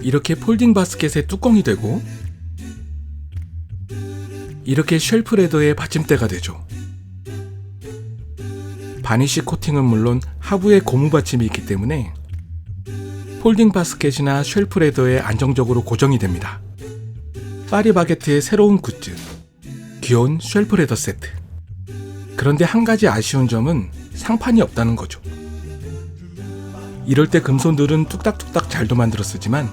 이렇게 폴딩 바스켓의 뚜껑이 되고 이렇게 쉘프 레더의 받침대가 되죠. 바니쉬 코팅은 물론 하부에 고무 받침이 있기 때문에 폴딩 바스켓이나 쉘프 레더에 안정적으로 고정이 됩니다. 파리바게트의 새로운 굿즈, 귀여운 쉘프 레더 세트. 그런데 한 가지 아쉬운 점은 상판이 없다는 거죠. 이럴 때 금손들은 뚝딱뚝딱 잘도 만들어 쓰지만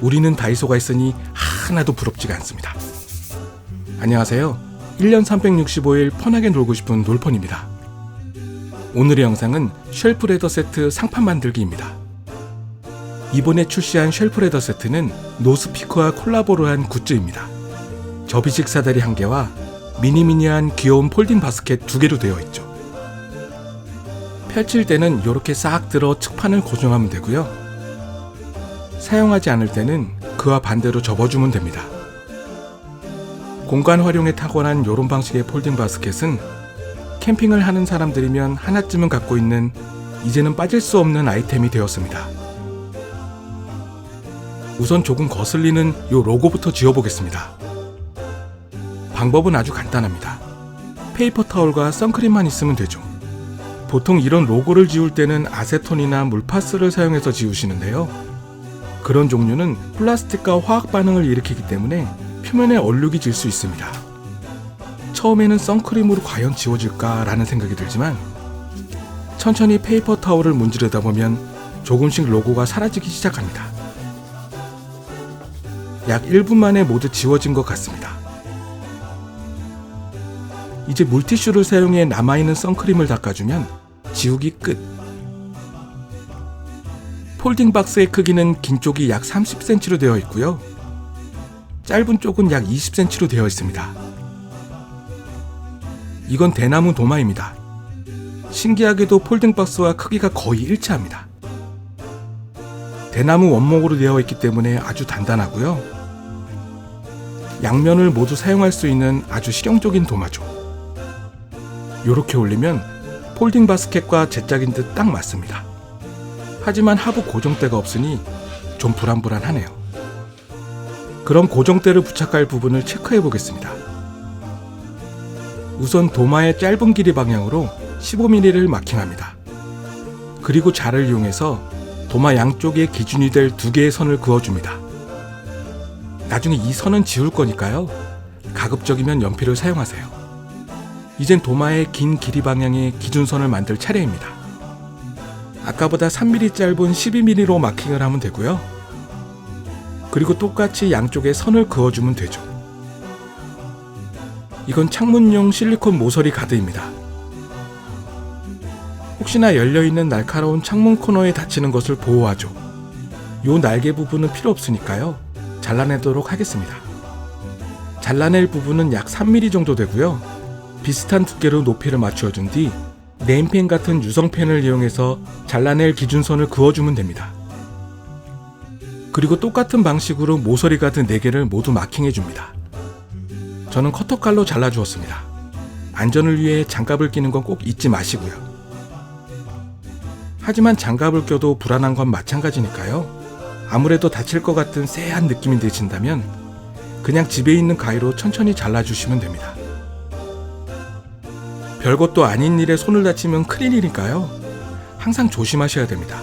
우리는 다이소가 있으니 하나도 부럽지가 않습니다. 안녕하세요. 1년 365일 편하게 놀고 싶은 놀펀입니다. 오늘의 영상은 쉘프 레더 세트 상판 만들기입니다. 이번에 출시한 쉘프 레더 세트는 노스피커와 콜라보를 한 굿즈입니다. 접이식 사다리 1개와 미니미니한 귀여운 폴딩 바스켓 2개로 되어 있죠. 펼칠 때는 이렇게 싹 들어 측판을 고정하면 되고요. 사용하지 않을 때는 그와 반대로 접어주면 됩니다. 공간 활용에 탁월한 이런 방식의 폴딩 바스켓은 캠핑을 하는 사람들이면 하나쯤은 갖고 있는 이제는 빠질 수 없는 아이템이 되었습니다. 우선 조금 거슬리는 이 로고부터 지워보겠습니다. 방법은 아주 간단합니다. 페이퍼 타올과 선크림만 있으면 되죠. 보통 이런 로고를 지울 때는 아세톤이나 물파스를 사용해서 지우시는데요. 그런 종류는 플라스틱과 화학 반응을 일으키기 때문에 표면에 얼룩이 질 수 있습니다. 처음에는 선크림으로 과연 지워질까 라는 생각이 들지만 천천히 페이퍼 타올을 문지르다 보면 조금씩 로고가 사라지기 시작합니다. 약 1분 만에 모두 지워진 것 같습니다. 이제 물티슈를 사용해 남아있는 선크림을 닦아주면 지우기 끝. 폴딩 박스의 크기는 긴 쪽이 약 30cm로 되어 있고요. 짧은 쪽은 약 20cm로 되어 있습니다. 이건 대나무 도마입니다. 신기하게도 폴딩 박스와 크기가 거의 일치합니다. 대나무 원목으로 되어 있기 때문에 아주 단단하고요. 양면을 모두 사용할 수 있는 아주 실용적인 도마죠. 이렇게 올리면 폴딩 바스켓과 제짝인 듯 딱 맞습니다. 하지만 하부 고정대가 없으니 좀 불안불안하네요. 그럼 고정대를 부착할 부분을 체크해 보겠습니다. 우선 도마의 짧은 길이 방향으로 15mm를 마킹합니다. 그리고 자를 이용해서 도마 양쪽에 기준이 될 2개의 선을 그어줍니다. 나중에 이 선은 지울 거니까요. 가급적이면 연필을 사용하세요. 이젠 도마의 긴 길이 방향의 기준선을 만들 차례입니다. 아까보다 3mm 짧은 12mm로 마킹을 하면 되고요. 그리고 똑같이 양쪽에 선을 그어주면 되죠. 이건 창문용 실리콘 모서리 가드입니다. 혹시나 열려있는 날카로운 창문 코너에 닫히는 것을 보호하죠. 요 날개 부분은 필요 없으니까요. 잘라내도록 하겠습니다. 잘라낼 부분은 약 3mm 정도 되고요. 비슷한 두께로 높이를 맞춰준 뒤 네임펜 같은 유성펜을 이용해서 잘라낼 기준선을 그어주면 됩니다. 그리고 똑같은 방식으로 모서리 가드 4개를 모두 마킹해줍니다. 저는 커터칼로 잘라주었습니다. 안전을 위해 장갑을 끼는 건 꼭 잊지 마시고요. 하지만 장갑을 껴도 불안한 건 마찬가지니까요. 아무래도 다칠 것 같은 쎄한 느낌이 드신다면 그냥 집에 있는 가위로 천천히 잘라주시면 됩니다. 별것도 아닌 일에 손을 다치면 큰일이니까요. 항상 조심하셔야 됩니다.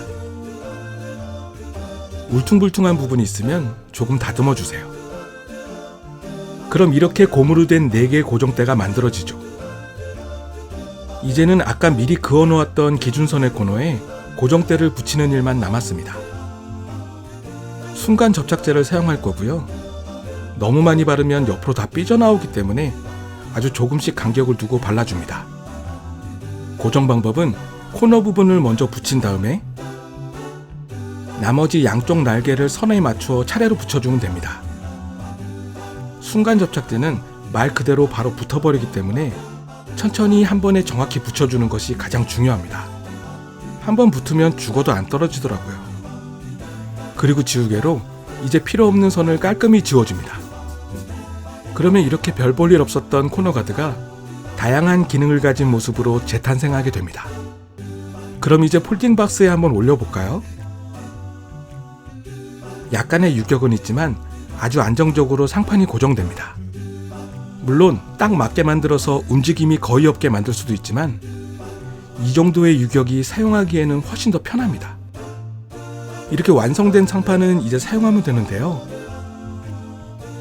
울퉁불퉁한 부분이 있으면 조금 다듬어 주세요. 그럼 이렇게 고무로 된 4개의 고정대가 만들어지죠. 이제는 아까 미리 그어 놓았던 기준선의 코너에 고정대를 붙이는 일만 남았습니다. 순간 접착제를 사용할 거고요. 너무 많이 바르면 옆으로 다 삐져나오기 때문에 아주 조금씩 간격을 두고 발라줍니다. 고정 방법은 코너 부분을 먼저 붙인 다음에 나머지 양쪽 날개를 선에 맞추어 차례로 붙여주면 됩니다. 순간 접착제는 말 그대로 바로 붙어버리기 때문에 천천히 한 번에 정확히 붙여주는 것이 가장 중요합니다. 한 번 붙으면 죽어도 안 떨어지더라고요. 그리고 지우개로 이제 필요 없는 선을 깔끔히 지워줍니다. 그러면 이렇게 별 볼 일 없었던 코너 가드가 다양한 기능을 가진 모습으로 재탄생하게 됩니다. 그럼 이제 폴딩 박스에 한번 올려볼까요? 약간의 유격은 있지만 아주 안정적으로 상판이 고정됩니다. 물론 딱 맞게 만들어서 움직임이 거의 없게 만들 수도 있지만 이 정도의 유격이 사용하기에는 훨씬 더 편합니다. 이렇게 완성된 상판은 이제 사용하면 되는데요.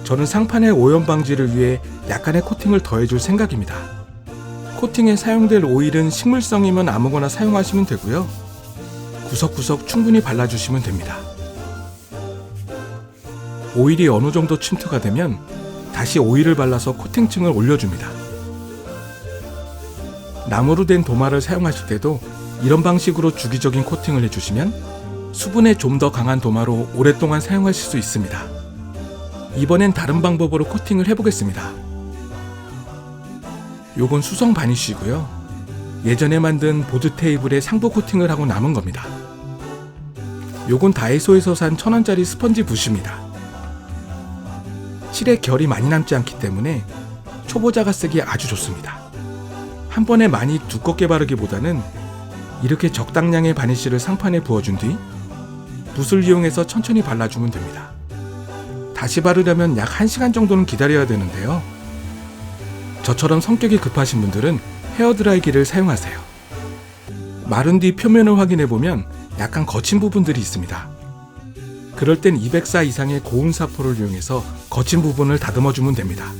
저는 상판의 오염 방지를 위해 약간의 코팅을 더해줄 생각입니다. 코팅에 사용될 오일은 식물성이면 아무거나 사용하시면 되고요. 구석구석 충분히 발라주시면 됩니다. 오일이 어느 정도 침투가 되면 다시 오일을 발라서 코팅층을 올려줍니다. 나무로 된 도마를 사용하실 때도 이런 방식으로 주기적인 코팅을 해주시면 수분에 좀 더 강한 도마로 오랫동안 사용하실 수 있습니다. 이번엔 다른 방법으로 코팅을 해보겠습니다. 요건 수성 바니쉬고요. 예전에 만든 보드 테이블에 상부 코팅을 하고 남은 겁니다. 요건 다이소에서 산 1,000원짜리 스펀지 붓입니다. 칠에 결이 많이 남지 않기 때문에 초보자가 쓰기에 아주 좋습니다. 한 번에 많이 두껍게 바르기보다는 이렇게 적당량의 바니쉬를 상판에 부어준 뒤 붓을 이용해서 천천히 발라주면 됩니다. 다시 바르려면 약 1시간 정도는 기다려야 되는데요. 저처럼 성격이 급하신 분들은 헤어드라이기를 사용하세요. 마른 뒤 표면을 확인해보면 약간 거친 부분들이 있습니다. 그럴 땐 204 이상의 고운 사포를 이용해서 거친 부분을 다듬어주면 됩니다.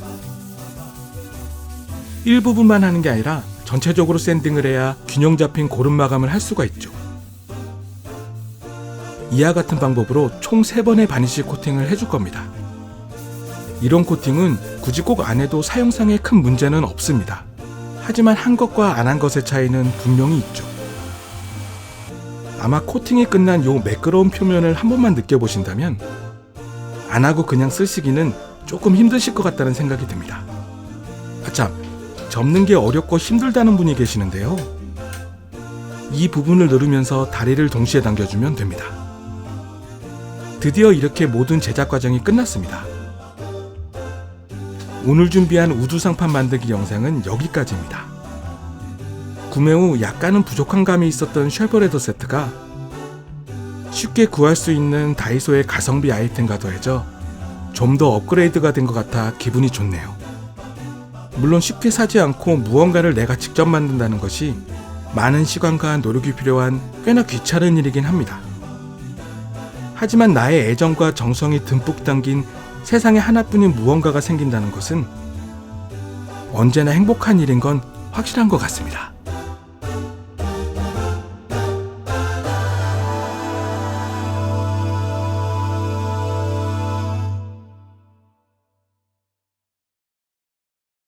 일부분만 하는 게 아니라 전체적으로 샌딩을 해야 균형 잡힌 고름 마감을 할 수가 있죠. 이와 같은 방법으로 총 3번의 바니쉬 코팅을 해줄 겁니다. 이런 코팅은 굳이 꼭 안 해도 사용상에 큰 문제는 없습니다. 하지만 한 것과 안 한 것의 차이는 분명히 있죠. 아마 코팅이 끝난 요 매끄러운 표면을 한 번만 느껴보신다면 안 하고 그냥 쓰시기는 조금 힘드실 것 같다는 생각이 듭니다. 아참, 접는 게 어렵고 힘들다는 분이 계시는데요. 이 부분을 누르면서 다리를 동시에 당겨주면 됩니다. 드디어 이렇게 모든 제작 과정이 끝났습니다. 오늘 준비한 우드 상판 만들기 영상은 여기까지입니다. 구매 후 약간은 부족한 감이 있었던 쉐버레더 세트가 쉽게 구할 수 있는 다이소의 가성비 아이템과 더해져 좀 더 업그레이드가 된 것 같아 기분이 좋네요. 물론 쉽게 사지 않고 무언가를 내가 직접 만든다는 것이 많은 시간과 노력이 필요한 꽤나 귀찮은 일이긴 합니다. 하지만 나의 애정과 정성이 듬뿍 담긴 세상에 하나뿐인 무언가가 생긴다는 것은 언제나 행복한 일인 건 확실한 것 같습니다.